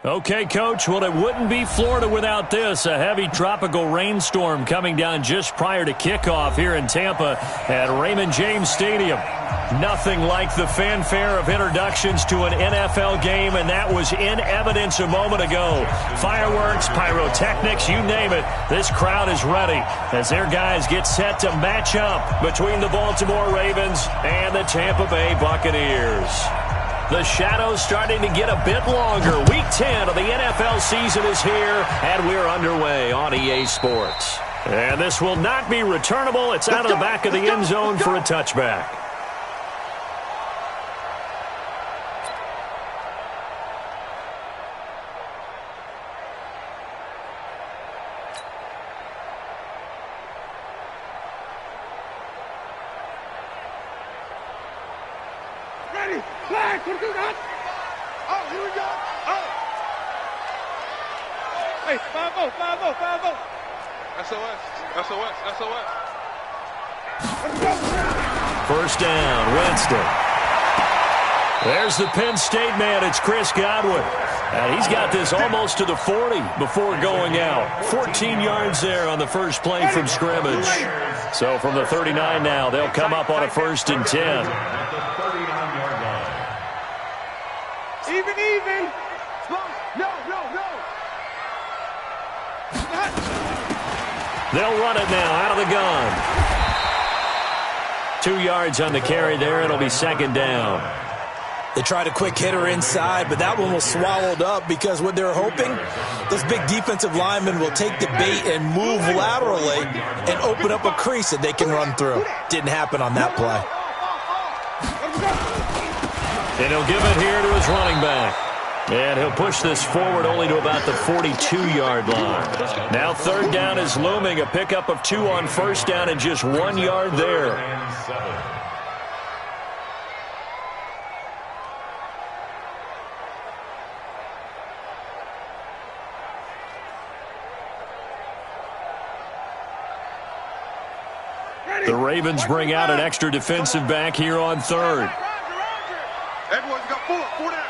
Okay, Coach, well, it wouldn't be Florida without this. A heavy tropical rainstorm coming down just prior to kickoff here in Tampa at Raymond James Stadium. Nothing like the fanfare of introductions to an NFL game, and that was in evidence a moment ago. Fireworks, pyrotechnics, you name it. This crowd is ready as their guys get set to match up between the Baltimore Ravens and the Tampa Bay Buccaneers. The shadow's starting to get a bit longer. Week 10 of the NFL season is here, and we're underway on EA Sports. And this will not be returnable. It's out of the back of the end zone for a touchback. Flag, what do you got? Oh, here we go. Oh. Hey, 5-0, 5-0, 5-0. SOS, SOS, SOS. Let's go. First down, Winston. There's the Penn State man. It's Chris Godwin. And he's got this almost to the 40 before going out. 14 yards there on the first play from scrimmage. So from the 39 now, they'll come up on a 1st and 10. Even. No. They'll run it now out of the gun. 2 yards on the carry there. It'll be 2nd down. They tried a quick hitter inside, but that one was swallowed up because what they're hoping, those big defensive linemen will take the bait and move laterally and open up a crease that they can run through. Didn't happen on that play. And he'll give it here to his running back. And he'll push this forward only to about the 42-yard line. Now 3rd down is looming. A pickup of 2 on 1st down and just 1 yard there. The Ravens bring out an extra defensive back here on 3rd. Everyone's got 4 down.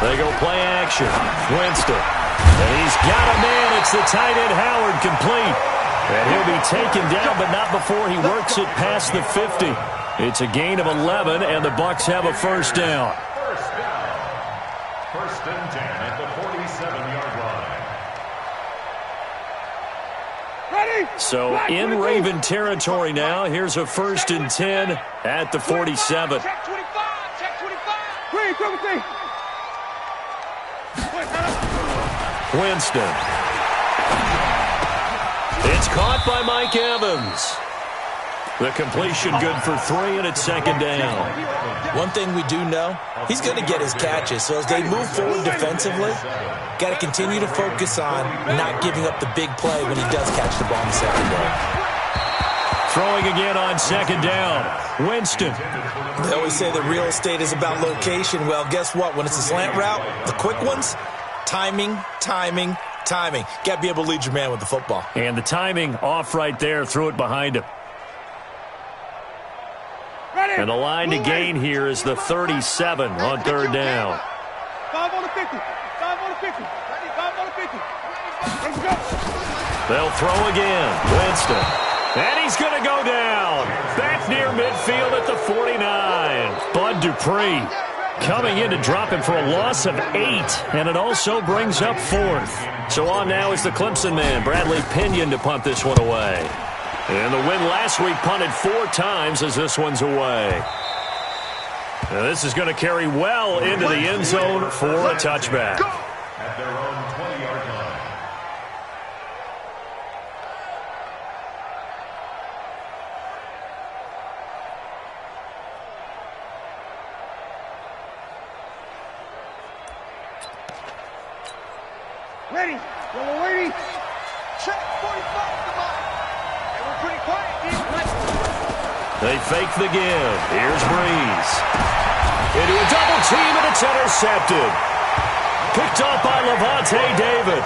They go play action. Winston. And he's got a man. It's the tight end Howard complete. And he'll be taken down, but not before he works it past the 50. It's a gain of 11, and the Bucs have a 1st down. 1st and 10 at the 47-yard line. So in Raven territory now. Here's a 1st and 10 at the 47. Check 25, check 25. Green, double team. Winston. It's caught by Mike Evans. The completion good for 3, and it's 2nd down. One thing we do know, he's going to get his catches. So as they move forward defensively, got to continue to focus on not giving up the big play when he does catch the ball in the secondary. Throwing again on 2nd down. Winston. They always say that real estate is about location. Well, guess what? When it's a slant route, the quick ones, timing. Got to be able to lead your man with the football. And the timing off right there. Threw it behind him. And the line to gain here is the 37 on 3rd down. 5 on the 50. 5 on the 50. 5 on the 50. Let's go. They'll throw again. Winston. And he's going to go down. Back near midfield at the 49. Bud Dupree coming in to drop him for a loss of 8. And it also brings up 4th. So on now is the Clemson man, Bradley Pinion, to punt this one away. And the win last week punted 4 times as this one's away. Now this is going to carry well into the end zone for a touchback. At their own 20-yard line. Ready. Yellow ready. Check 45. Come on. Hey, we're pretty quiet, dude. They fake the give. Here's Breeze. Into a double team, and it's intercepted. Picked off by Levante David.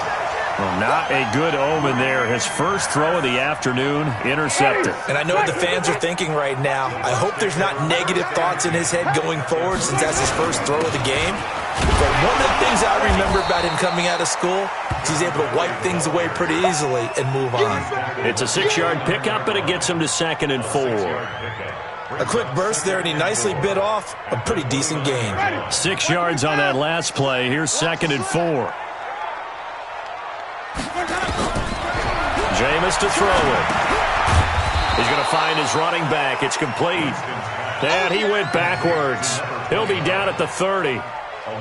Well, not a good omen there. His first throw of the afternoon, intercepted. And I know what the fans are thinking right now. I hope there's not negative thoughts in his head going forward since that's his first throw of the game. But one of the things I remember about him coming out of school is he's able to wipe things away pretty easily and move on. It's a 6-yard pickup, and it gets him to 2nd and 4. A quick burst there, and he nicely bit off a pretty decent gain. 6 yards on that last play. Here's 2nd and 4. Jameis to throw it. He's going to find his running back. It's complete. And he went backwards. He'll be down at the 30.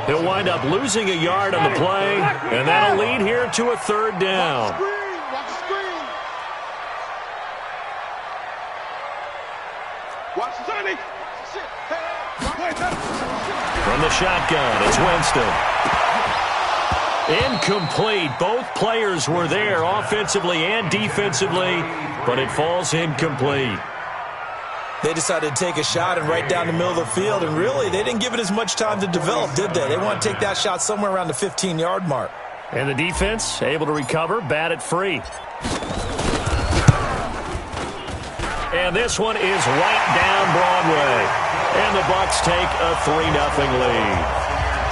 He'll wind up losing a yard on the play, and that'll lead here to a 3rd down. From the shotgun, it's Winston. Incomplete. Both players were there offensively and defensively, but it falls incomplete. They decided to take a shot and right down the middle of the field, and really, they didn't give it as much time to develop, did they? They want to take that shot somewhere around the 15-yard mark. And the defense able to recover, bat it free. And this one is right down Broadway. And the Bucs take a 3-0 lead.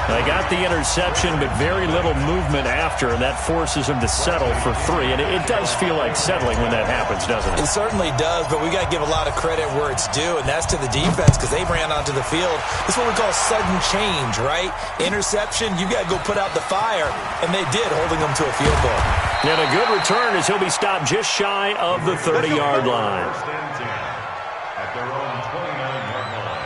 They got the interception, but very little movement after, and that forces them to settle for 3. And it does feel like settling when that happens, doesn't it? It certainly does, but we got to give a lot of credit where it's due, and that's to the defense because they ran onto the field. This is what we call sudden change, right? Interception, you got to go put out the fire, and they did, holding them to a field goal. And a good return as he'll be stopped just shy of the 30-yard line. At their own 29-yard line.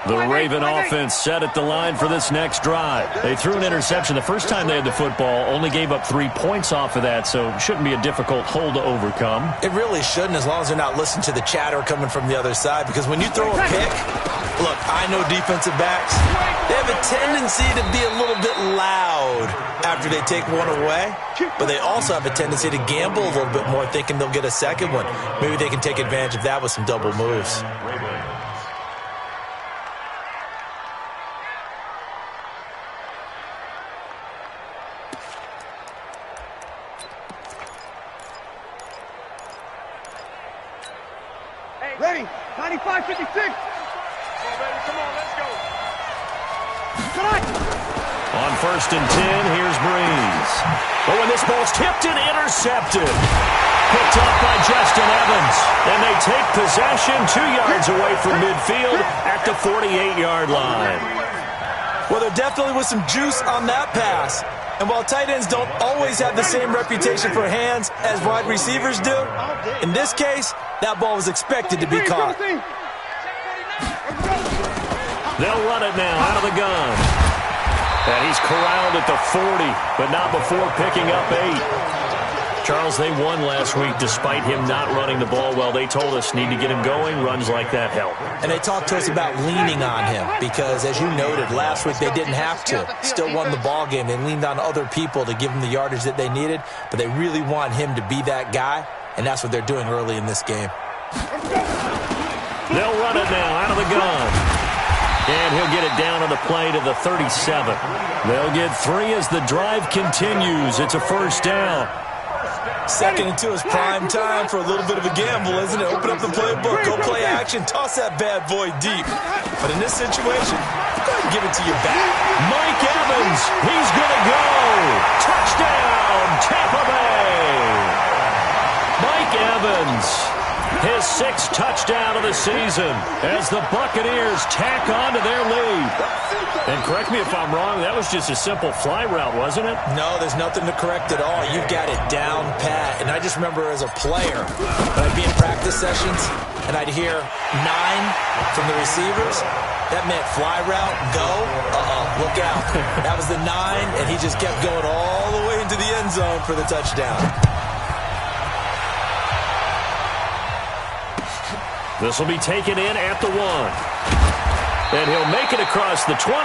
The Raven offense set at the line for this next drive. They threw an interception the first time they had the football, only gave up 3 points off of that, so it shouldn't be a difficult hole to overcome. It really shouldn't, as long as they're not listening to the chatter coming from the other side, because when you throw a pick, look, I know defensive backs, they have a tendency to be a little bit loud after they take one away, but they also have a tendency to gamble a little bit more, thinking they'll get a second one. Maybe they can take advantage of that with some double moves. Ready, 95, 56. Come on, baby, come on, let's go. On 1st and 10, here's Breeze. Oh, and this ball's tipped and intercepted. Picked off by Justin Evans. And they take possession 2 yards away from midfield at the 48-yard line. Well, there definitely was some juice on that pass. And while tight ends don't always have the same reputation for hands as wide receivers do, in this case, that ball was expected to be caught. They'll run it now out of the gun. And he's corralled at the 40, but not before picking up 8. Charles, they won last week despite him not running the ball well. They told us need to get him going. Runs like that help. And they talked to us about leaning on him because, as you noted, last week they didn't have to. Still won the ball game. They leaned on other people to give them the yardage that they needed, but they really want him to be that guy, and that's what they're doing early in this game. They'll run it now out of the gun. And he'll get it down on the play to the 37. They'll get 3 as the drive continues. It's a 1st down. 2nd and 2 is prime time for a little bit of a gamble, isn't it? Open up the playbook, go play action, toss that bad boy deep. But in this situation, go ahead and give it to your back. Mike Evans, he's going to go. Touchdown, Tampa Bay. Mike Evans, his 6th touchdown of the season as the Buccaneers tack on to their lead. And correct me if I'm wrong, that was just a simple fly route, wasn't it? No, there's nothing to correct at all. You've got it down pat. And I just remember as a player, when I'd be in practice sessions and I'd hear 9 from the receivers, that meant fly route, go, look out. That was the 9, and he just kept going all the way into the end zone for the touchdown. This will be taken in at the 1. And he'll make it across the 20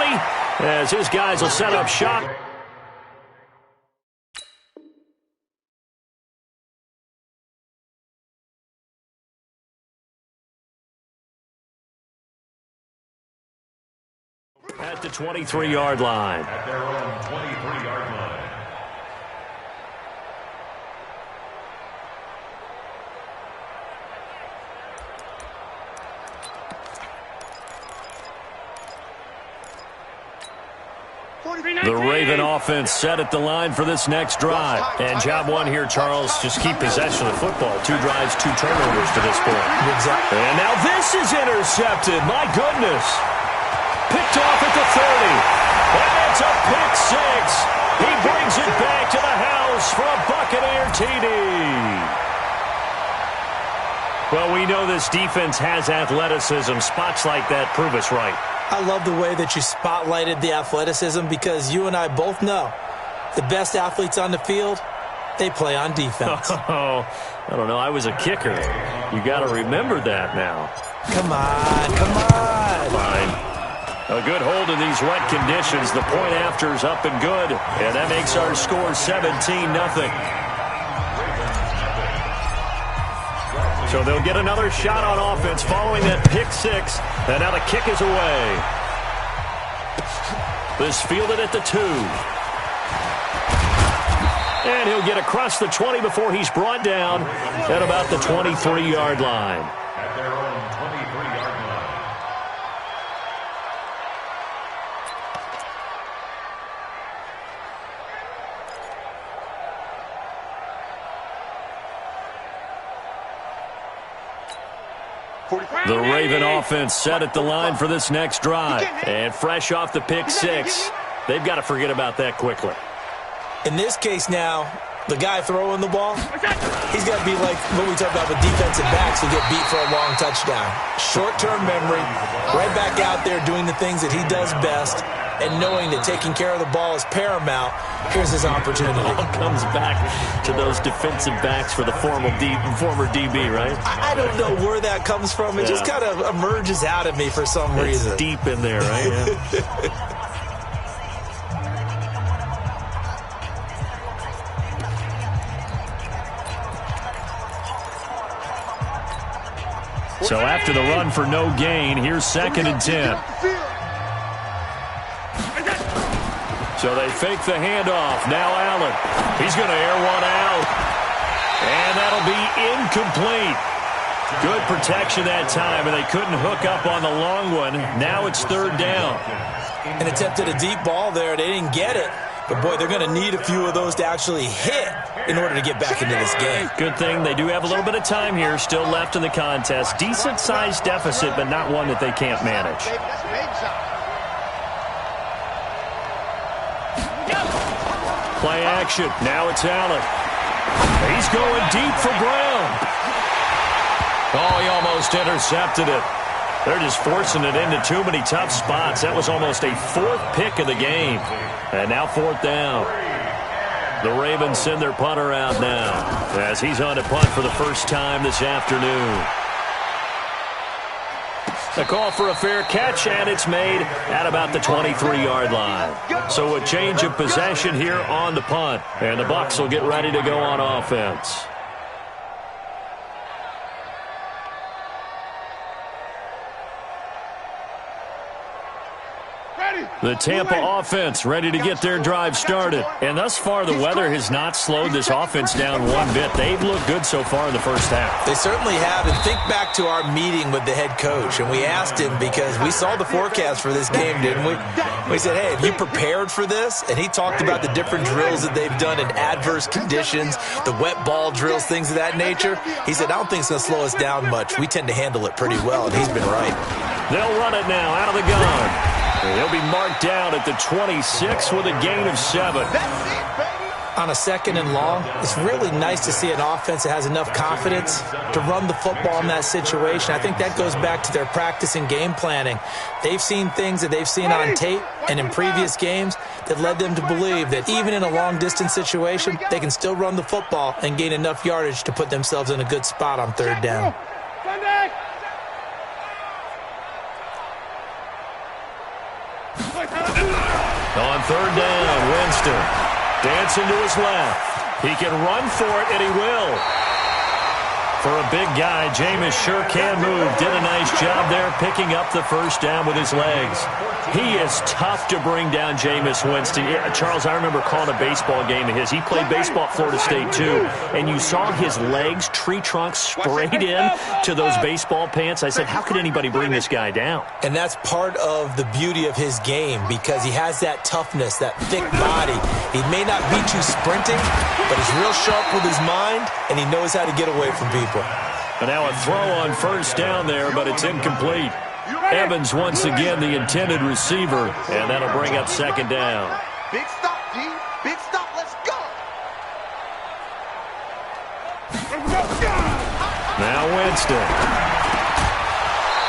as his guys will set up shop. at the 23-yard line. At their own 23-yard line. The Raven offense set at the line for this next drive. And job one here, Charles, just keep possession of the football. 2 drives, 2 turnovers to this point. Exactly. And now this is intercepted. My goodness. Picked off at the 30. And it's a pick 6. He brings it back to the house for a Buccaneer TD. Well, we know this defense has athleticism. Spots like that prove us right. I love the way that you spotlighted the athleticism because you and I both know the best athletes on the field, they play on defense. Oh, I don't know. I was a kicker. You got to remember that now. Come on, come on. Fine. A good hold in these wet conditions. The point after is up and good. And that makes our score 17-0. So they'll get another shot on offense following that pick 6. And now the kick is away. This fielded at the 2. And he'll get across the 20 before he's brought down at about the 23-yard line. At their own 23-yard line. The Raven offense set at the line for this next drive. And fresh off the pick 6, they've got to forget about that quickly. In this case now, the guy throwing the ball, he's got to be like what we talked about with defensive backs who get beat for a long touchdown. Short-term memory, right back out there doing the things that he does best, and knowing that taking care of the ball is paramount. Here's his opportunity. It all comes back to those defensive backs for the former DB, right? I don't know where that comes from. It just kind of emerges out of me for some reason. It's deep in there, right? Yeah. So after the run for no gain, here's 2nd and 10. So they fake the handoff. Now Allen. He's going to air one out. And that'll be incomplete. Good protection that time, and they couldn't hook up on the long one. Now it's 3rd down. And attempted a deep ball there. They didn't get it. But, boy, they're going to need a few of those to actually hit in order to get back into this game. Good thing they do have a little bit of time here still left in the contest. Decent-sized deficit, but not one that they can't manage. Play action. Now it's Allen. He's going deep for Brown. Oh, he almost intercepted it. They're just forcing it into too many tough spots. That was almost a 4th pick of the game. And now 4th down. The Ravens send their punter out now as he's on to punt for the first time this afternoon. A call for a fair catch, and it's made at about the 23-yard line. So a change of possession here on the punt, and the Bucs will get ready to go on offense. The Tampa offense ready to get their drive started. And thus far, the weather has not slowed this offense down one bit. They've looked good so far in the first half. They certainly have. And think back to our meeting with the head coach. And we asked him because we saw the forecast for this game, didn't we? We said, hey, have you prepared for this? And he talked about the different drills that they've done in adverse conditions, the wet ball drills, things of that nature. He said, I don't think it's going to slow us down much. We tend to handle it pretty well, and he's been right. They'll run it now out of the gun. He'll be marked down at the 26 with a gain of 7. On a 2nd and long, it's really nice to see an offense that has enough confidence to run the football in that situation. I think that goes back to their practice and game planning. They've seen things that they've seen on tape and in previous games that led them to believe that even in a long-distance situation, they can still run the football and gain enough yardage to put themselves in a good spot on 3rd down. On 3rd down, Winston dancing to his left. He can run for it, and he will. For a big guy, Jameis sure can move. Did a nice job there picking up the first down with his legs. He is tough to bring down, Jameis Winston. Charles, I remember calling a baseball game of his. He played baseball at Florida State, too. And you saw his legs, tree trunks, sprayed in to those baseball pants. I said, how could anybody bring this guy down? And that's part of the beauty of his game because he has that toughness, that thick body. He may not beat you sprinting, but he's real sharp with his mind, and he knows how to get away from people. And now a throw on first down there, but it's incomplete. Evans once again the intended receiver, and that'll bring up second down. Big stop, G. Big stop. Let's go. Now Winston.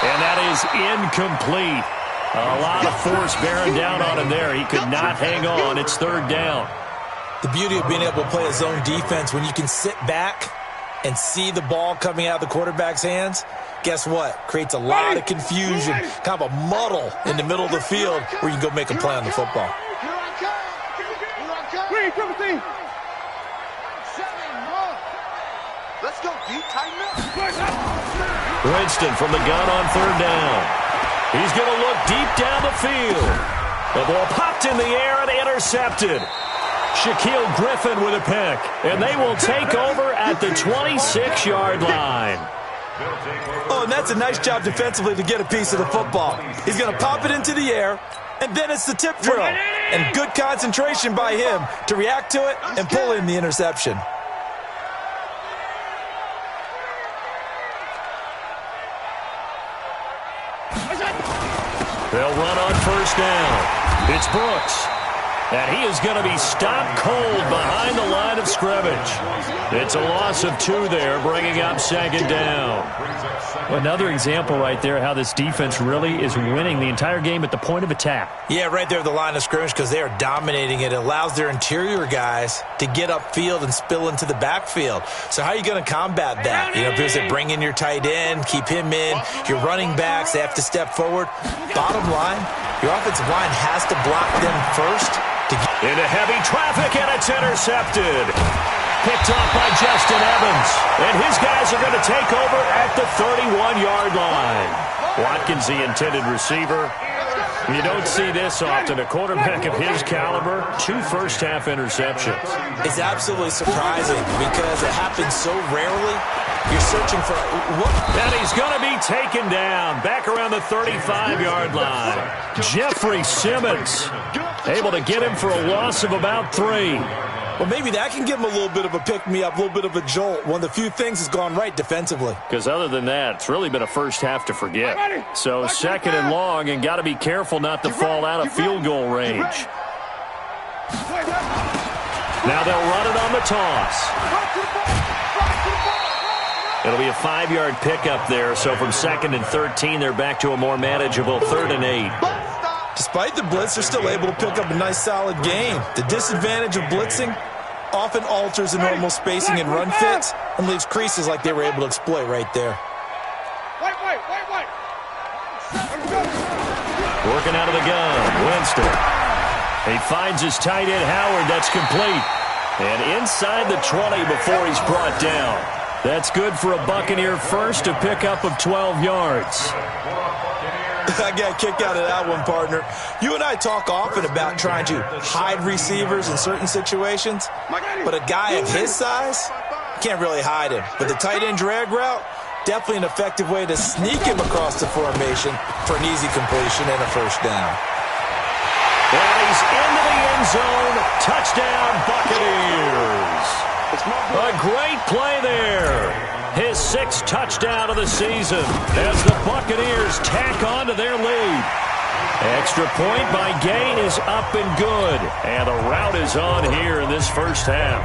And that is incomplete. A lot of force bearing down on him there. He could not hang on. It's third down. The beauty of being able to play a zone defense when you can sit back and see the ball coming out of the quarterback's hands, guess what? Creates a lot of confusion, kind of a muddle in the middle of the field where you can go make a play on the football. Here I come. Green, triple team. 7, let's go, D. Tighten up. Winston from the gun on third down. He's going to look deep down the field. The ball popped in the air and intercepted. Shaquille Griffin with a pick, and they will take over at the 26-yard line. Oh, and that's a nice job defensively to get a piece of the football. He's going to pop it into the air, and then it's the tip drill. And good concentration by him to react to it and pull in the interception. They'll run on first down. It's Brooks. And he is going to be stopped cold behind the line of scrimmage. It's a loss of 2 there, bringing up second down. Another example right there how this defense really is winning the entire game at the point of attack. Yeah, right there at the line of scrimmage because they are dominating it. It allows their interior guys to get upfield and spill into the backfield. So how are you going to combat that? You know, because they bring in your tight end, keep him in. Your running backs, they have to step forward. Bottom line, your offensive line has to block them first. Into heavy traffic, and it's intercepted. Picked off by Justin Evans. And his guys are going to take over at the 31-yard line. Watkins, the intended receiver. You don't see this often. A quarterback of his caliber, 2 first-half interceptions. It's absolutely surprising because it happens so rarely. You're searching for what? And he's going to be taken down back around the 35-yard line. Jeffrey Simmons able to get him for a loss of about 3. Well, maybe that can give him a little bit of a pick-me-up, a little bit of a jolt. One of the few things has gone right defensively. Because other than that, it's really been a first half to forget. So second and long, and got to be careful not to fall out of field goal range. Now they'll run it on the toss. It'll be a 5-yard pickup there. So from 2nd and 13, they're back to a more manageable 3rd and 8. Despite the blitz, they're still able to pick up a nice, solid gain. The disadvantage of blitzing often alters the normal spacing and run fits and leaves creases like they were able to exploit right there. Working out of the gun, Winston. He finds his tight end, Howard. That's complete. And inside the 20 before he's brought down. That's good for a Buccaneer first, a pickup of 12 yards. I got a kick out of that one, partner. You and I talk often about trying to hide receivers in certain situations, but a guy of his size can't really hide him. But the tight end drag route, definitely an effective way to sneak him across the formation for an easy completion and a first down. And he's into the end zone. Touchdown, Buccaneers. A great play there. His 6th touchdown of the season as the Buccaneers tack on to their lead. Extra point by Gain is up and good. And the route is on here in this first half.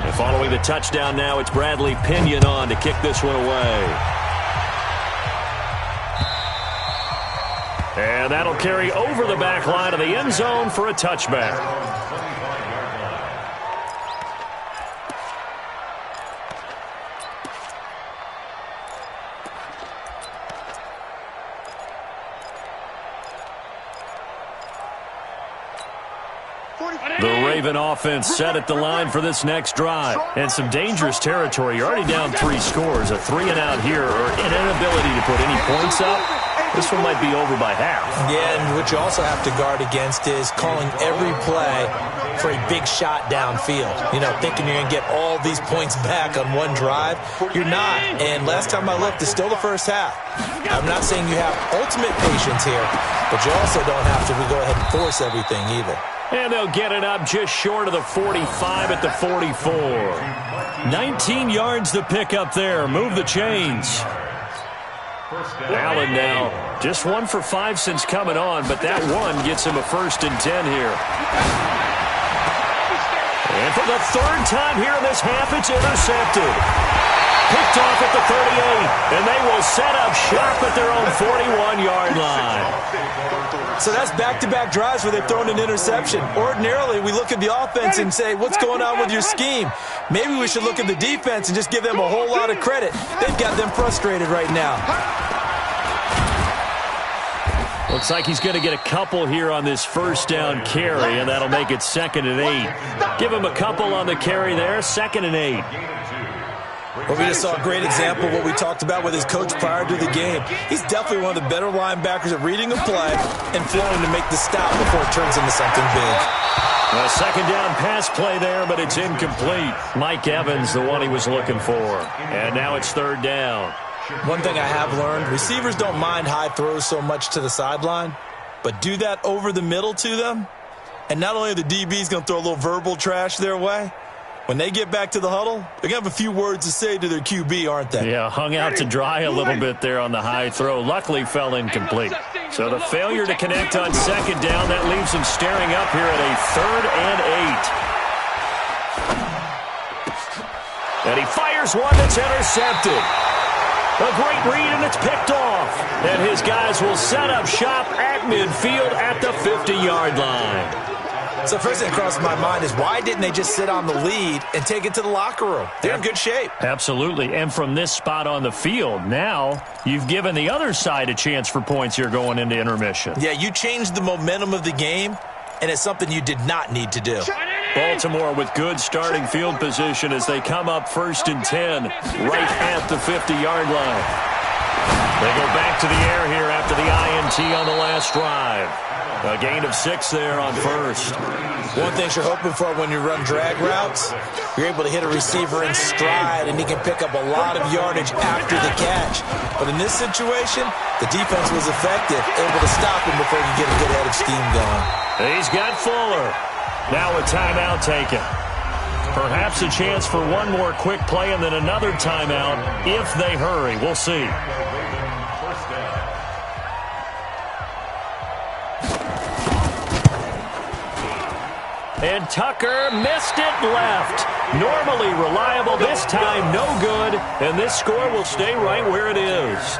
And following the touchdown now, it's Bradley Pinion on to kick this one away. And that'll carry over the back line of the end zone for a touchback. The Raven offense set at the line for this next drive. And some dangerous territory. You're already down 3 scores. A 3-and-out here or an inability to put any points up. This one might be over by half. Yeah, and what you also have to guard against is calling every play for a big shot downfield. You know, thinking you're going to get all these points back on one drive. You're not. And last time I looked, it's still the first half. I'm not saying you have ultimate patience here, but you also don't have to go ahead and force everything either. And they'll get it up just short of the 45 at the 44. 19 yards to pick up there. Move the chains. Allen now just 1 for 5 since coming on, but that one gets him a 1st and 10 here. And for the 3rd time here in this half, it's intercepted. Picked off at the 38, and they will set up shop at their own 41-yard line. So that's back-to-back drives where they've thrown an interception. Ordinarily, we look at the offense and say, what's going on with your scheme? Maybe we should look at the defense and just give them a whole lot of credit. They've got them frustrated right now. Looks like he's going to get a couple here on this 1st down carry, and that'll make it 2nd and 8. Give him a couple on the carry there, 2nd and 8. Well, we just saw a great example of what we talked about with his coach prior to the game. He's definitely one of the better linebackers at reading a play and flowing to make the stop before it turns into something big. A 2nd down pass play there, but it's incomplete. Mike Evans, the one he was looking for. And now it's 3rd down. One thing I have learned, receivers don't mind high throws so much to the sideline, but do that over the middle to them, and not only are the DBs going to throw a little verbal trash their way, when they get back to the huddle, they're going to have a few words to say to their QB, aren't they? Yeah, hung out to dry a little bit there on the high throw. Luckily fell incomplete. So the failure to connect on 2nd down, that leaves them staring up here at a 3rd and 8. And he fires one that's intercepted. A great read, and it's picked off. And his guys will set up shop at midfield at the 50-yard line. So first thing that crossed my mind is why didn't they just sit on the lead and take it to the locker room? They're in good shape. Absolutely. And from this spot on the field, now you've given the other side a chance for points here going into intermission. Yeah, you changed the momentum of the game, and it's something you did not need to do. Baltimore with good starting field position as they come up 1st and 10 right at the 50-yard line. They go back to the air here after the INT on the last drive. A gain of 6 there on 1st. One thing you're hoping for when you run drag routes, you're able to hit a receiver in stride, and he can pick up a lot of yardage after the catch. But in this situation, the defense was effective, able to stop him before he could get a good head of steam going. He's got Fuller. Now a timeout taken. Perhaps a chance for one more quick play and then another timeout if they hurry. We'll see. And Tucker missed it left. Normally reliable, this time no good, and this score will stay right where it is.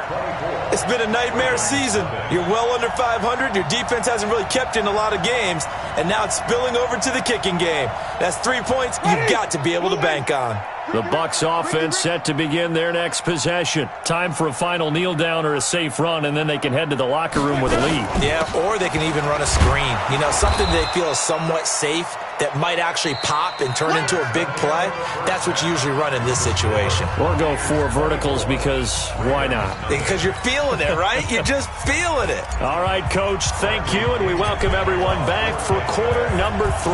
It's been a nightmare season. You're well under 500. Your defense hasn't really kept you in a lot of games, and now it's spilling over to the kicking game. That's 3 points you've got to be able to bank on. The Bucs offense set to begin their next possession. Time for a final kneel down or a safe run, and then they can head to the locker room with a lead. Yeah, or they can even run a screen. You know, something they feel is somewhat safe that might actually pop and turn into a big play. That's what you usually run in this situation. Or go 4 verticals because why not? Because you're feeling it, right? You're just feeling it. All right, Coach, thank you, and we welcome everyone back for quarter number 3.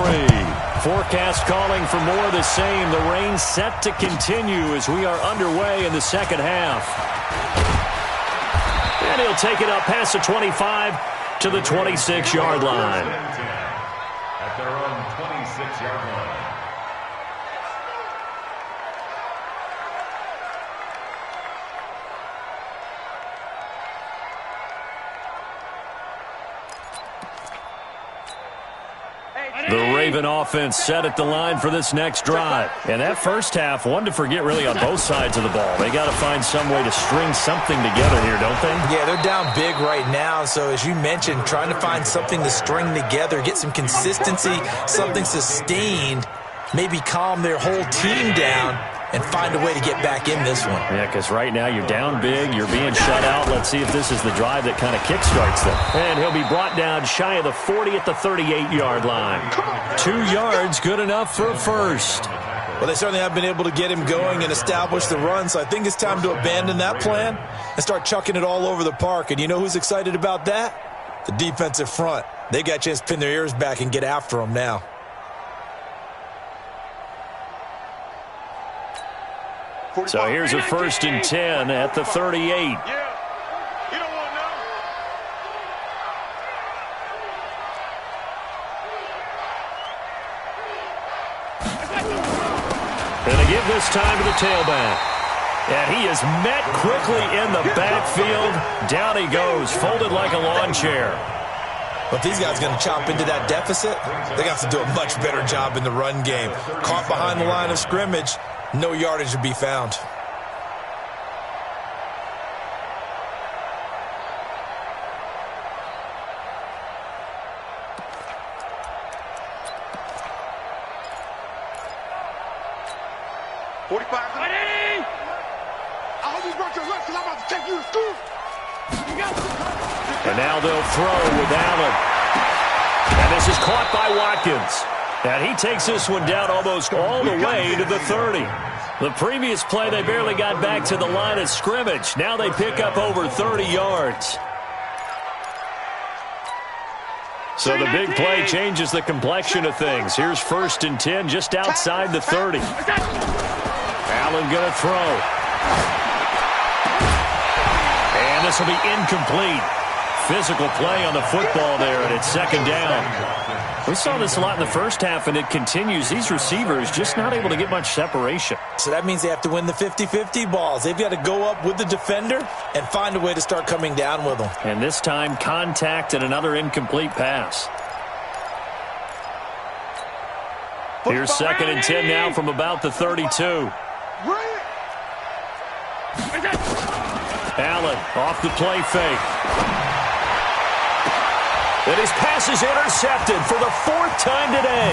Forecast calling for more of the same. The rain set to continue as we are underway in the second half. And he'll take it up past the 25 to the 26-yard line. At their own 26-yard line. The Raven offense set at the line for this next drive. And that first half, one to forget really on both sides of the ball. They got to find some way to string something together here, don't they? Yeah, they're down big right now. So as you mentioned, trying to find something to string together, get some consistency, something sustained, maybe calm their whole team down and find a way to get back in this one. Yeah, because right now you're down big, you're being shut out. Let's see if this is the drive that kind of kickstarts them. And he'll be brought down shy of the 40 at the 38-yard line. 2 yards, good enough for a first. Well, they certainly have been able to get him going and establish the run, so I think it's time to abandon that plan and start chucking it all over the park. And you know who's excited about that? The defensive front. They got a chance to pin their ears back and get after him now. So here's a 1st and 10 at the 38. And they give this time to the tailback. And he is met quickly in the backfield. Down he goes, folded like a lawn chair. But these guys are going to chop into that deficit. They got to do a much better job in the run game. Caught behind the line of scrimmage, no yardage to be found. And now they'll throw with Allen. And this is caught by Watkins. And he takes this one down almost all the way to the 30. The previous play, they barely got back to the line of scrimmage. Now they pick up over 30 yards. So the big play changes the complexion of things. Here's 1st and 10 just outside the 30. Allen going to throw. And this will be incomplete. Physical play on the football there, and it's 2nd down. We saw this a lot in the first half, and it continues. These receivers just not able to get much separation. So that means they have to win the 50-50 balls. They've got to go up with the defender and find a way to start coming down with them. And this time, contact and another incomplete pass. Here's 2nd and 10 now from about the 32. Allen off the play fake. And his pass is intercepted for the 4th time today.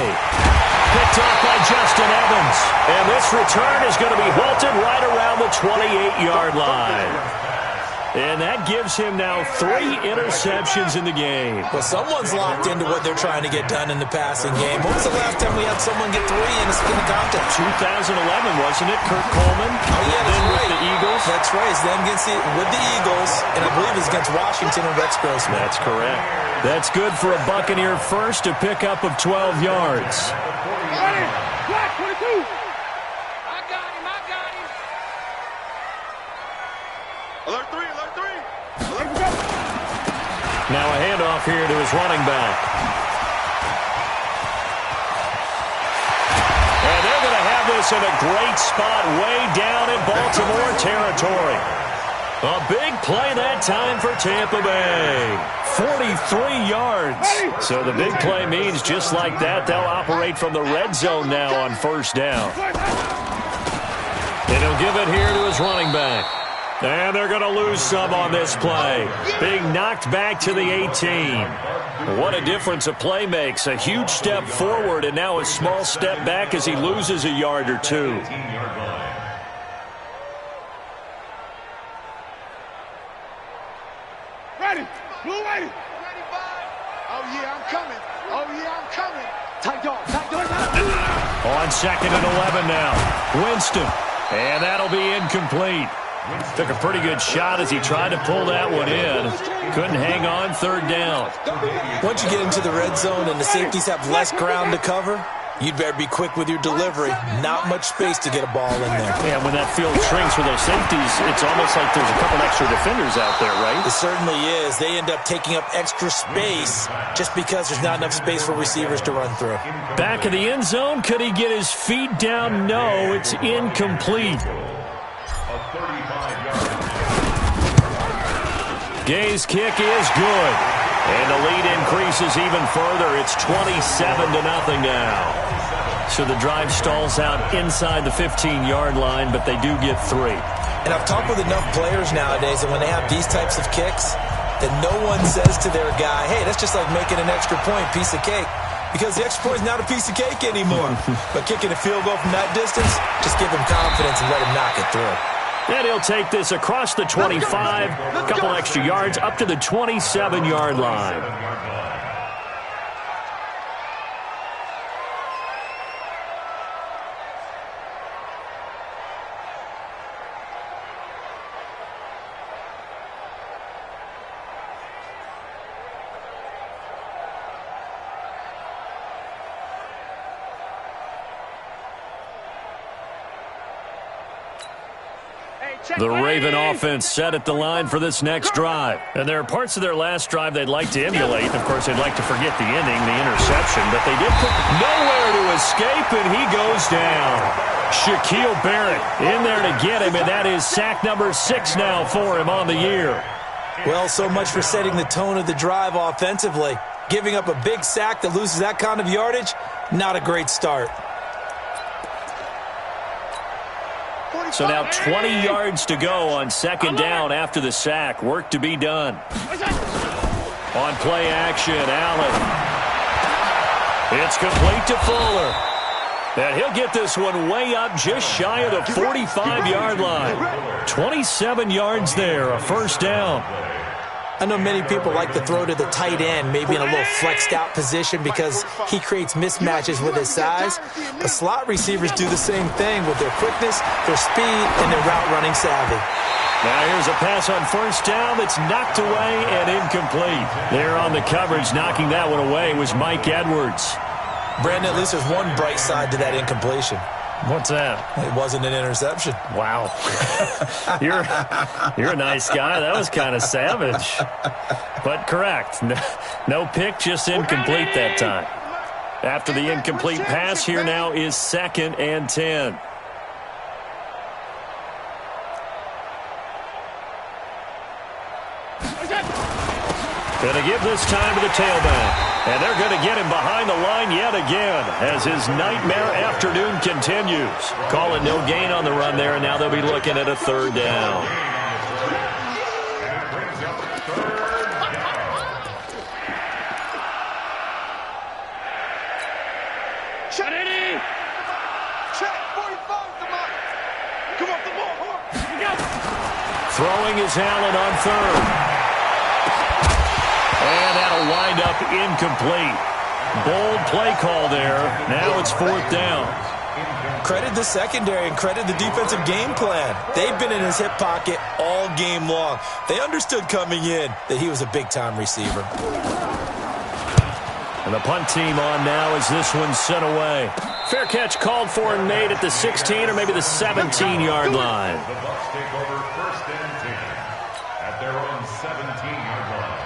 Picked off by Justin Evans. And this return is going to be halted right around the 28-yard line. And that gives him now 3 interceptions in the game. Well, someone's locked into what they're trying to get done in the passing game. When was the last time we had someone get 3 in a contest? 2011, wasn't it? Kurt Coleman. Oh, yeah, that's then right. With the Eagles. That's right. It's them with the Eagles, and I believe it's against Washington and Rex Grossman. That's correct. That's good for a Buccaneer first, a pickup of 12 yards. Alert 3, alert 3. Now a handoff here to his running back. And they're going to have this in a great spot way down in Baltimore territory. A big play that time for Tampa Bay. 43 yards. So the big play means just like that, they'll operate from the red zone now on 1st down. And he'll give it here to his running back. And they're going to lose some on this play. Being knocked back to the 18. What a difference a play makes. A huge step forward and now a small step back as he loses a yard or 2. Ready. Blue ready. Oh, yeah, I'm coming. Oh, yeah, I'm coming. Tight dog. Tight dog. On 2nd and 11 now. Winston. And that'll be incomplete. Took a pretty good shot as he tried to pull that one in. Couldn't hang on, 3rd down. Once you get into the red zone and the safeties have less ground to cover, you'd better be quick with your delivery. Not much space to get a ball in there. Yeah, when that field shrinks with those safeties, it's almost like there's a couple extra defenders out there, right? It certainly is. They end up taking up extra space just because there's not enough space for receivers to run through. Back of the end zone, could he get his feet down? No, it's incomplete. Gay's kick is good. And the lead increases even further. It's 27-0 now. So the drive stalls out inside the 15-yard line, but they do get 3. And I've talked with enough players nowadays that when they have these types of kicks, that no one says to their guy, hey, that's just like making an extra point, piece of cake. because the extra point is not a piece of cake anymore. But kicking a field goal from that distance, just give him confidence and let him knock it through. And he'll take this across the 25, a couple extra yards, up to the 27-yard line. The Raven offense set at the line for this next drive. And there are parts of their last drive they'd like to emulate. Of course, they'd like to forget the inning, the interception. But they did put nowhere to escape, and he goes down. Shaquille Barrett in there to get him, and that is sack number 6 now for him on the year. Well, so much for setting the tone of the drive offensively. Giving up a big sack that loses that kind of yardage, not a great start. So now 20 yards to go on second down after the sack. Work to be done. On play action, Allen. It's complete to Fuller. And he'll get this one way up just shy of the 45-yard line. 27 yards there, a first down. I know many people like to throw to the tight end, maybe in a little flexed out position because he creates mismatches with his size. But slot receivers do the same thing with their quickness, their speed, and their route running savvy. Now here's a pass on first down that's knocked away and incomplete. There on the coverage, knocking that one away was Mike Edwards. Brandon, at least there's one bright side to that incompletion. What's that? It wasn't an interception. Wow. You're a nice guy. That was kind of savage. But correct. No pick, just incomplete that time. After the incomplete pass, here now is 2nd and 10. Going to give this time to the tailback. And they're going to get him behind the line yet again as his nightmare afternoon continues. Call it no gain on the run there, and now they'll be looking at a third down. Shut it in! Check 45, come on! Come on, the ball! Throwing is Allen on third. And that'll wind up incomplete. Bold play call there. Now it's 4th down. Credit the secondary and credit the defensive game plan. They've been in his hip pocket all game long. They understood coming in that he was a big-time receiver. And the punt team on now as this one's sent away. Fair catch called for and made at the 16 or maybe the 17-yard line. The Bucs take over 1st and 10 at their own 17-yard line.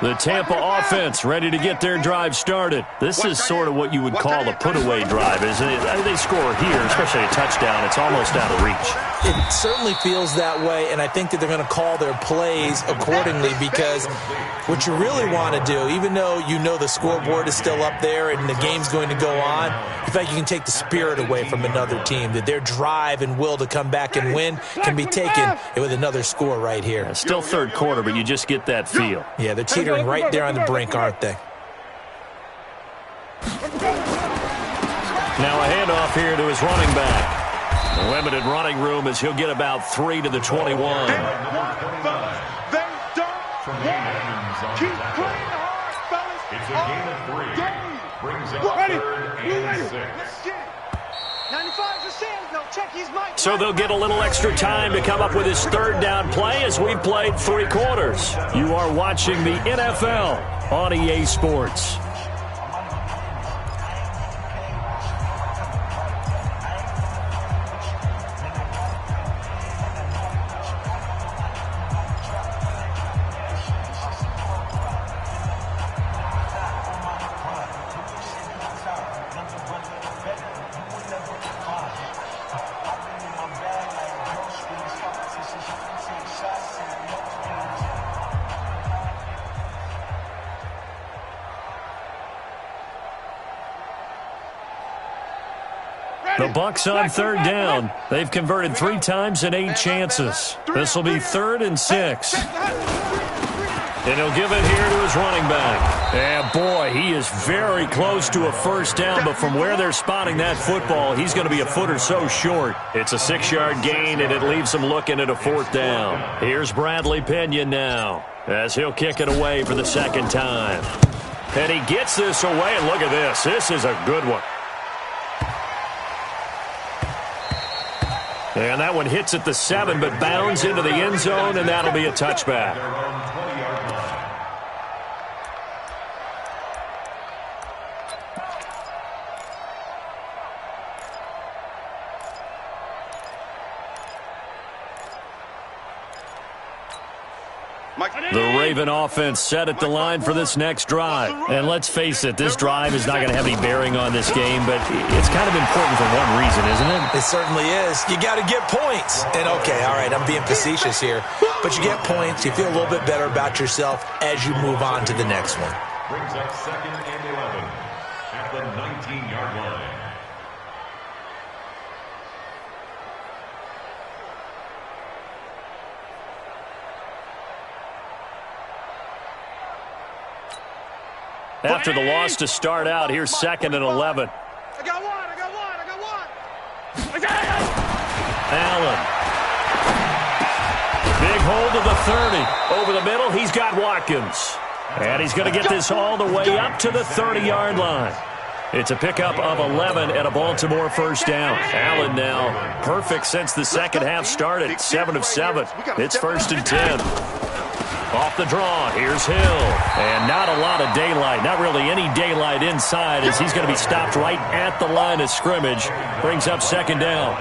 The Tampa offense ready to get their drive started. This is sort of what you would call a put-away drive, isn't it? I mean, they score here, especially a touchdown. It's almost out of reach. It certainly feels that way, and I think that they're going to call their plays accordingly because what you really want to do, even though you know the scoreboard is still up there and the game's going to go on, in fact, you can take the spirit away from another team, that their drive and will to come back and win can be taken with another score right here. Yeah, still third quarter, but you just get that feel. Yeah, they're teetering right there on the brink, aren't they? Now a handoff here to his running back. Limited running room as he'll get about 3 to the 21. They don't keep playing hard, fellas. It's a gain of 3. Brings up 3rd and 6. 95's a sand. No, check his mic. So they'll get a little extra time to come up with his third down play as we've played 3 quarters. You are watching the NFL on EA Sports. The Bucs on third down. They've converted 3 times in 8 chances. This will be 3rd and 6. And he'll give it here to his running back. And boy, he is very close to a first down, but from where they're spotting that football, he's going to be a foot or so short. It's a 6-yard gain, and it leaves him looking at a 4th down. Here's Bradley Pinion now, as he'll kick it away for the 2nd time. And he gets this away, and look at this. This is a good one. And that one hits at the 7, but bounds into the end zone, and that'll be a touchback. The Raven offense set at the line for this next drive. And let's face it, this drive is not going to have any bearing on this game, but it's kind of important for one reason, isn't it? It certainly is. You got to get points. And okay, all right, I'm being facetious here, but you get points, you feel a little bit better about yourself as you move on to the next one. Brings up 2nd and 11 at the 19-yard line. After the loss to start out, here's 2nd and 11. I got one. Allen. Big hold to the 30. Over the middle, he's got Watkins. And he's going to get this all the way up to the 30-yard line. It's a pickup of 11 and a Baltimore first down. Allen now perfect since the second half started. 7 of 7. It's 1st and 10. Off the draw, here's Hill. And not a lot of daylight, not really any daylight inside, as he's going to be stopped right at the line of scrimmage. Brings up 2nd down.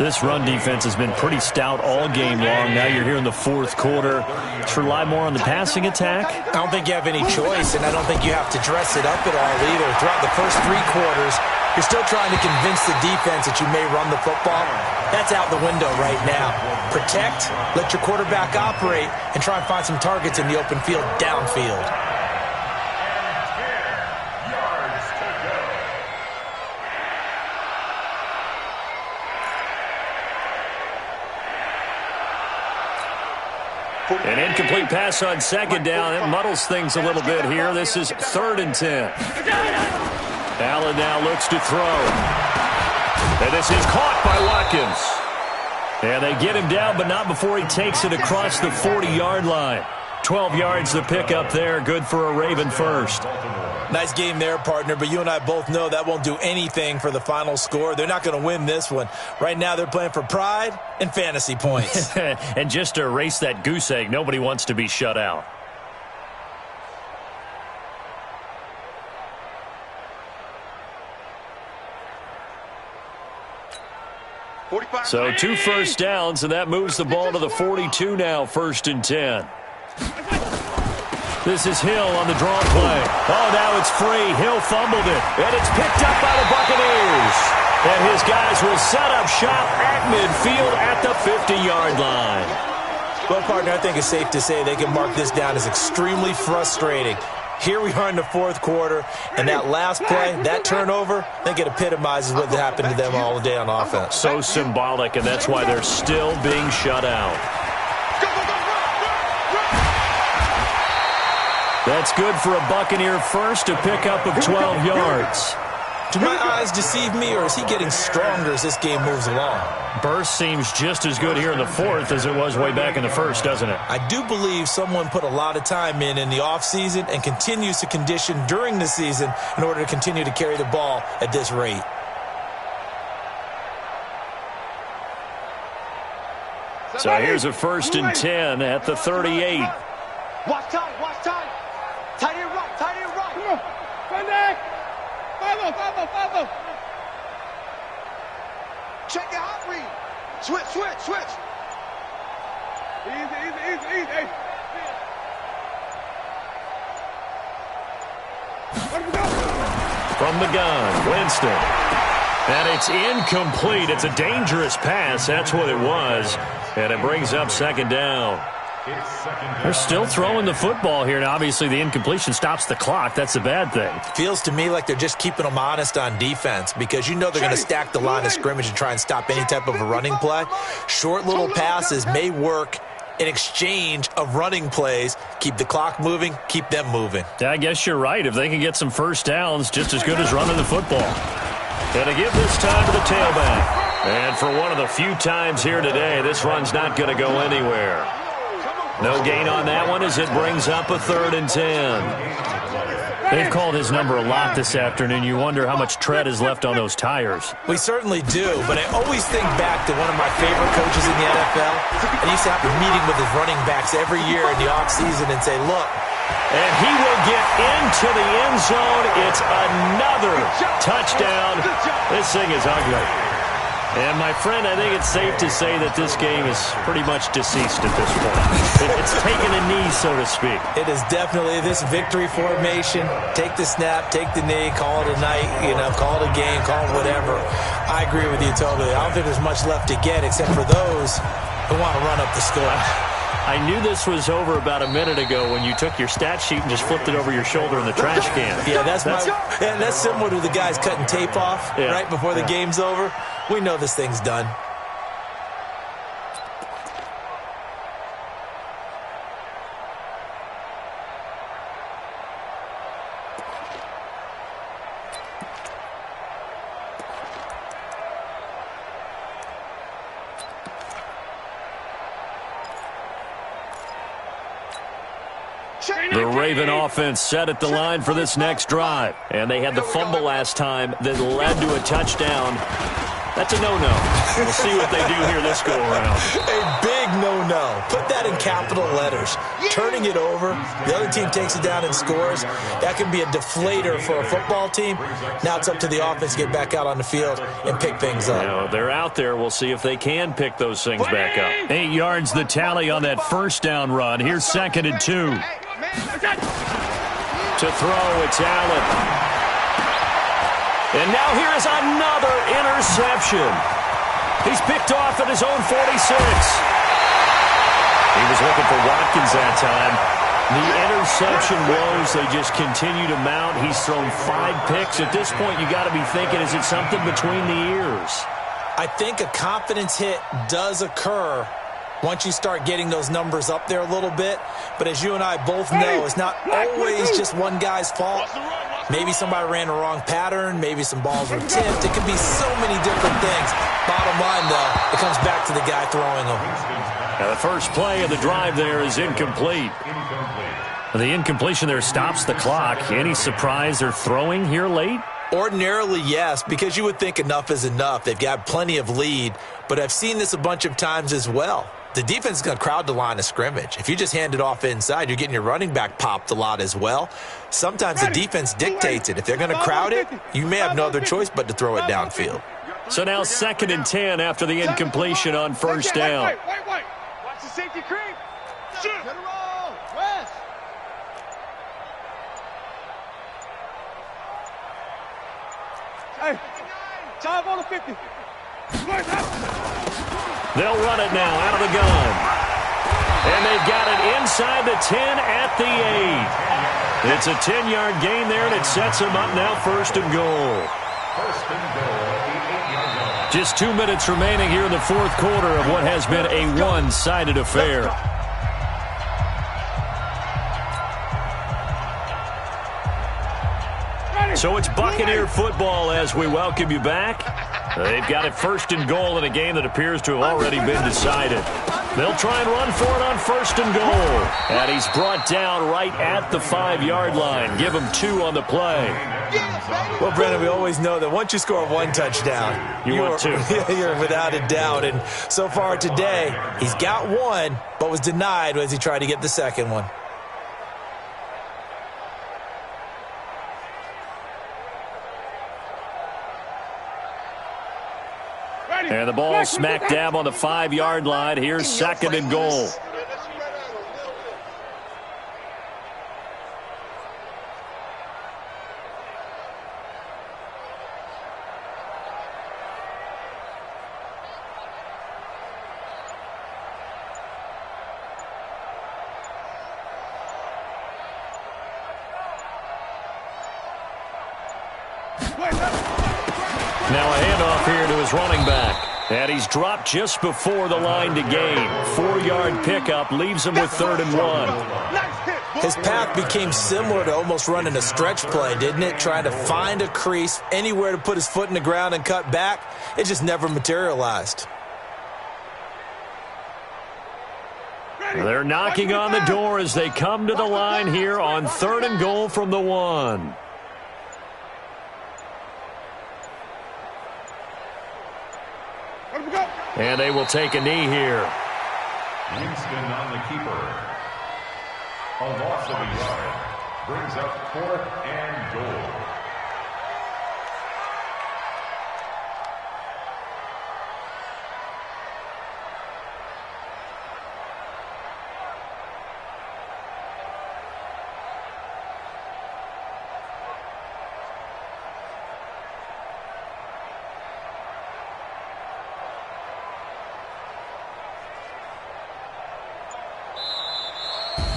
This run defense has been pretty stout all game long. Now you're here in the 4th quarter. Let's rely more on the passing attack. I don't think you have any choice, and I don't think you have to dress it up at all either. Throughout the first 3 quarters, you're still trying to convince the defense that you may run the football. That's out the window right now. Protect, let your quarterback operate, and try and find some targets in the open field downfield. An incomplete pass on 2nd down. It muddles things a little bit here. This is 3rd and 10. Allen now looks to throw. And this is caught by Watkins. And they get him down, but not before he takes it across the 40-yard line. 12 yards the pickup there. Good for a Raven first. Nice game there, partner, but you and I both know that won't do anything for the final score. They're not going to win this one. Right now they're playing for pride and fantasy points. And just to erase that goose egg, nobody wants to be shut out. So 2 first downs, and that moves the ball to the 42 now, 1st and 10. This is Hill on the draw play. Oh, now it's free. Hill fumbled it, and it's picked up by the Buccaneers. And his guys will set up shop at midfield at the 50-yard line. Well, partner, I think it's safe to say they can mark this down as extremely frustrating. Here we are in the 4th quarter, and that last play, that turnover, I think it epitomizes what happened to them all day on offense. So symbolic, and that's why they're still being shut out. That's good for a Buccaneer first, a pickup of 12 yards. Do my eyes deceive me, or is he getting stronger as this game moves along? Burst seems just as good here in the 4th as it was way back in the 1st, doesn't it? I do believe someone put a lot of time in the offseason and continues to condition during the season in order to continue to carry the ball at this rate. So here's a 1st and 10 at the 38. Watch time, watch time. Tight end right, tight end right. Come on, Sunday. Follow. Check your hot read. Switch. Easy. From the gun, Winston. And it's incomplete. It's a dangerous pass. That's what it was. And it brings up 2nd down. They're still throwing the football here, and obviously the incompletion stops the clock. That's a bad thing. Feels to me like they're just keeping them honest on defense because you know they're going to stack the line of scrimmage and try and stop any type of a running play. Short little passes may work an exchange of running plays. Keep the clock moving, keep them moving. I guess you're right. If they can get some first downs, just as good as running the football. And to give this time to the tailback. And for one of the few times here today, this run's not going to go anywhere. No gain on that one as it brings up a 3rd and 10. They've called his number a lot this afternoon. You wonder how much tread is left on those tires. We certainly do, but I always think back to one of my favorite coaches in the NFL. I used to have a meeting with his running backs every year in the offseason and say, look. And he will get into the end zone. It's another touchdown. This thing is ugly. And, my friend, I think it's safe to say that this game is pretty much deceased at this point. It's taken a knee, so to speak. It is definitely this victory formation. Take the snap, take the knee, call it a night, call it a game, call it whatever. I agree with you totally. I don't think there's much left to get except for those who want to run up the score. I knew this was over about a minute ago when you took your stat sheet and just flipped it over your shoulder in the trash can. Yeah, that's similar to the guys cutting tape off right before the game's over. We know this thing's done. The Raven offense set at the line for this next drive. And they had the fumble last time that led to a touchdown. That's a no-no. We'll see what they do here this go-around. A big no-no. Put that in capital letters. Turning it over, the other team takes it down and scores. That can be a deflator for a football team. Now it's up to the offense to get back out on the field and pick things up. Now, they're out there. We'll see if they can pick those things back up. 8 yards the tally on that first down run. Here's 2nd and 2. To throw, it's Allen. And now here is another interception. He's picked off at his own 46. He was looking for Watkins that time. The interception woes, they just continue to mount. He's thrown 5 picks. At this point, you got to be thinking, is it something between the ears? I think a confidence hit does occur once you start getting those numbers up there a little bit. But as you and I both know, it's not always just one guy's fault. Maybe somebody ran a wrong pattern. Maybe some balls were tipped. It could be so many different things. Bottom line, though, it comes back to the guy throwing them. Now the first play of the drive there is incomplete. The incompletion there stops the clock. Any surprise they're throwing here late? Ordinarily, yes, because you would think enough is enough. They've got plenty of lead, but I've seen this a bunch of times as well. The defense is going to crowd the line of scrimmage. If you just hand it off inside, you're getting your running back popped a lot as well. Sometimes the defense dictates it. If they're going to crowd it, you may have no other choice but to throw it downfield. So now 2nd and 10 after the incompletion on first down. Wait. Watch the safety creep. Shoot. Get a roll. West. Hey, time on the 50. They'll run it now out of the gun. And they've got it inside the 10 at the 8. It's a 10-yard gain there, and it sets them up now 1st and goal. Just 2 minutes remaining here in the 4th quarter of what has been a one-sided affair. So it's Buccaneer football as we welcome you back. They've got it 1st and goal in a game that appears to have already been decided. They'll try and run for it on 1st and goal. And he's brought down right at the 5-yard line. Give him 2 on the play. Well, Brennan, we always know that once you score 1 touchdown, you want 2. You're without a doubt. And so far today, he's got 1, but was denied as he tried to get the 2nd one. And the ball smack dab on the 5-yard line. Here's 2nd and goal. Now a handoff here to his running back. And he's dropped just before the line to gain. 4-yard pickup leaves him with 3rd and 1. His path became similar to almost running a stretch play, didn't it? Trying to find a crease, anywhere to put his foot in the ground and cut back. It just never materialized. They're knocking on the door as they come to the line here on 3rd and goal from the 1. And they will take a knee here. Winston on the keeper. A loss of a yard brings up 4th and goal.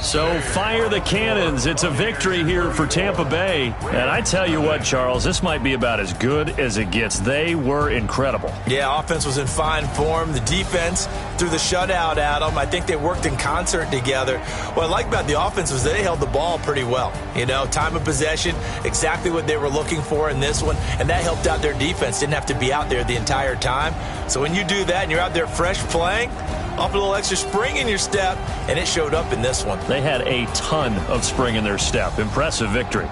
So fire the cannons. It's a victory here for Tampa Bay. And I tell you what, Charles, this might be about as good as it gets. They were incredible. Yeah, offense was in fine form. The defense threw the shutout at them. I think they worked in concert together. What I like about the offense was they held the ball pretty well. You know, time of possession, exactly what they were looking for in this one. And that helped out their defense. Didn't have to be out there the entire time. So when you do that and you're out there fresh playing, off a little extra spring in your step, and it showed up in this one. They had a ton of spring in their step. Impressive victory.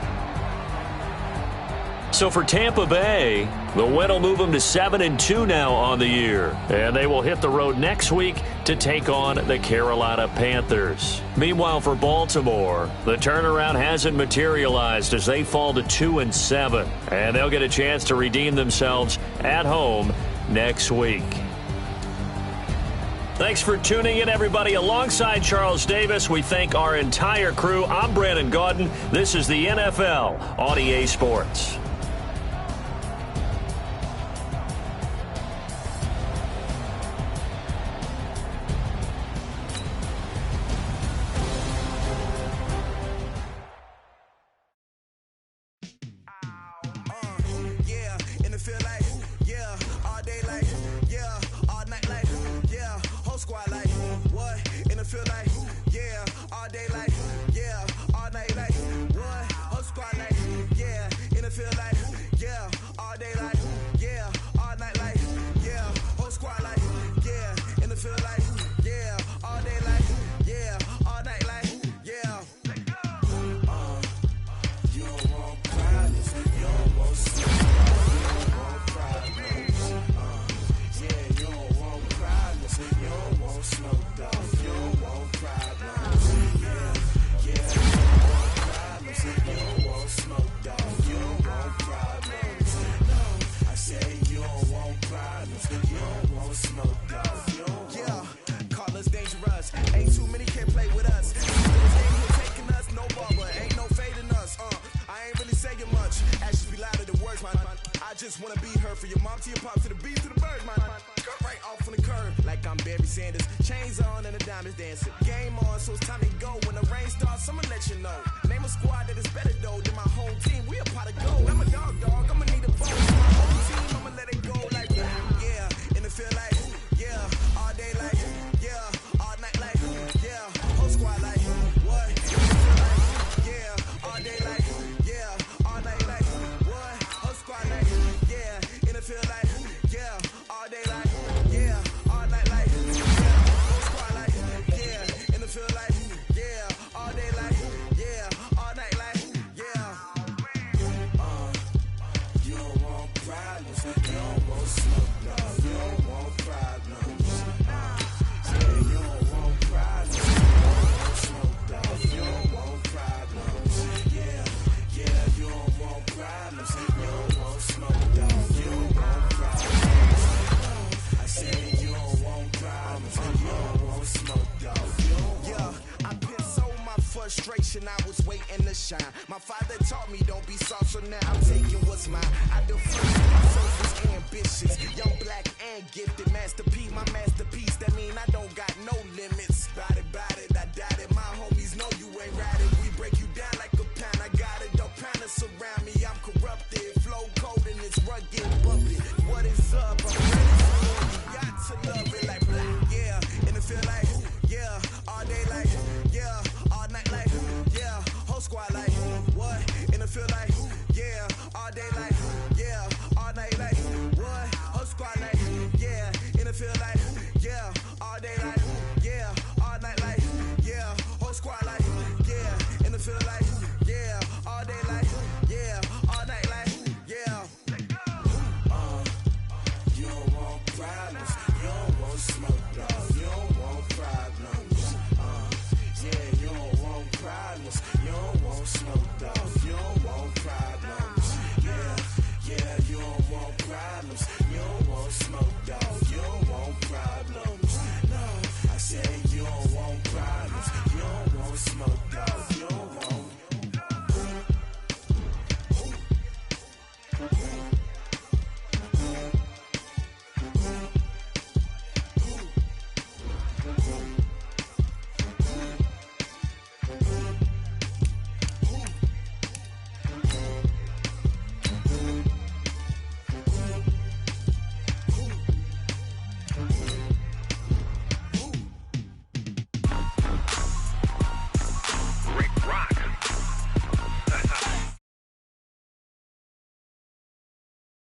So for Tampa Bay, the win will move them to 7-2 now on the year. And they will hit the road next week to take on the Carolina Panthers. Meanwhile, for Baltimore, the turnaround hasn't materialized as they fall to 2-7. And they'll get a chance to redeem themselves at home next week. Thanks for tuning in, everybody. Alongside Charles Davis, we thank our entire crew. I'm Brandon Gaudin. This is the NFL on EA Sports. I was waiting to shine. My father taught me don't be soft, so now I'm taking what's mine. I define myself as ambitious, young, black, and gifted. Master P, my masterpiece. That mean I don't got no limits. Bout it, I doubt it. My homies know you ain't ratted. We break you down like a pound. I got it, don't pound us around me. I'm corrupted, flow cold and it's rugged, bumpy. What is up? I'm ready for you. broad daylight.